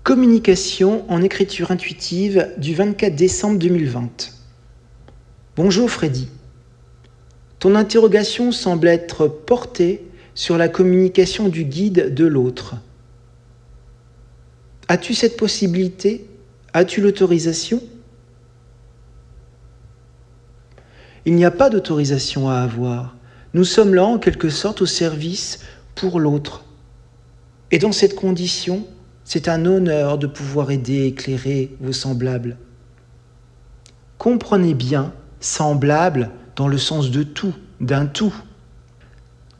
Communication en écriture intuitive du 24 décembre 2020. Bonjour Freddy. Ton interrogation semble être portée sur la communication du guide de l'autre. As-tu cette possibilité ? As-tu l'autorisation ? Il n'y a pas d'autorisation à avoir. Nous sommes là en quelque sorte au service pour l'autre. Et dans cette condition, c'est un honneur de pouvoir aider et éclairer vos semblables. Comprenez bien, semblable dans le sens de tout, d'un tout.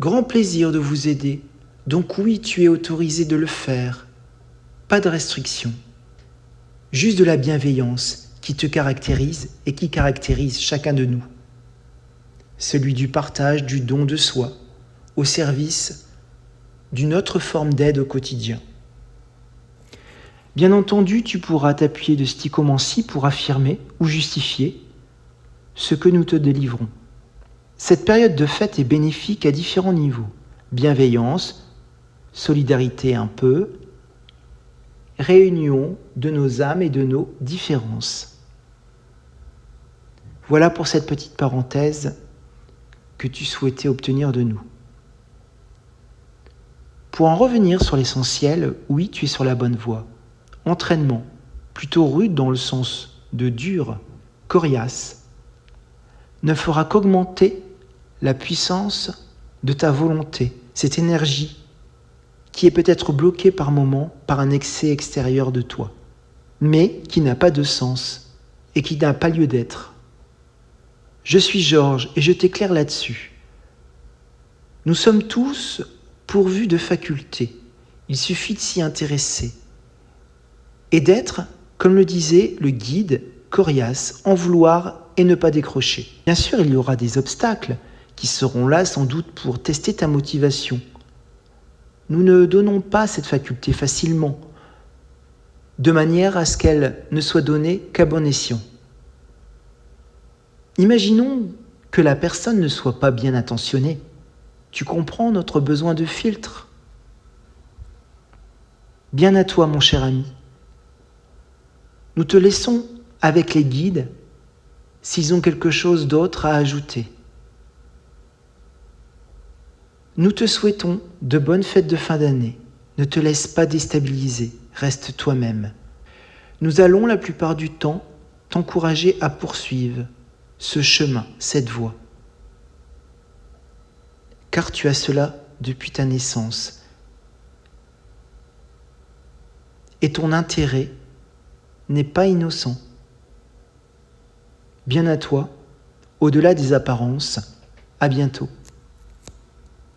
Grand plaisir de vous aider, donc oui, tu es autorisé de le faire. Pas de restriction. Juste de la bienveillance qui te caractérise et qui caractérise chacun de nous. Celui du partage, du don de soi, au service d'une autre forme d'aide au quotidien. Bien entendu, tu pourras t'appuyer de stichomancie pour affirmer ou justifier ce que nous te délivrons. Cette période de fête est bénéfique à différents niveaux. Bienveillance, solidarité un peu, réunion de nos âmes et de nos différences. Voilà pour cette petite parenthèse que tu souhaitais obtenir de nous. Pour en revenir sur l'essentiel, oui, tu es sur la bonne voie. Entraînement, plutôt rude dans le sens de dur, coriace, ne fera qu'augmenter la puissance de ta volonté, cette énergie qui est peut-être bloquée par moments par un excès extérieur de toi, mais qui n'a pas de sens et qui n'a pas lieu d'être. Je suis Georges et je t'éclaire là-dessus. Nous sommes tous pourvus de facultés. Il suffit de s'y intéresser. Et d'être, comme le disait le guide, coriace, en vouloir et ne pas décrocher. Bien sûr, il y aura des obstacles qui seront là sans doute pour tester ta motivation. Nous ne donnons pas cette faculté facilement, de manière à ce qu'elle ne soit donnée qu'à bon escient. Imaginons que la personne ne soit pas bien intentionnée. Tu comprends notre besoin de filtre ? Bien à toi, mon cher ami. Nous te laissons avec les guides s'ils ont quelque chose d'autre à ajouter. Nous te souhaitons de bonnes fêtes de fin d'année. Ne te laisse pas déstabiliser, reste toi-même. Nous allons la plupart du temps t'encourager à poursuivre ce chemin, cette voie. Car tu as cela depuis ta naissance. Et ton intérêt n'est pas innocent. Bien à toi, au-delà des apparences, à bientôt.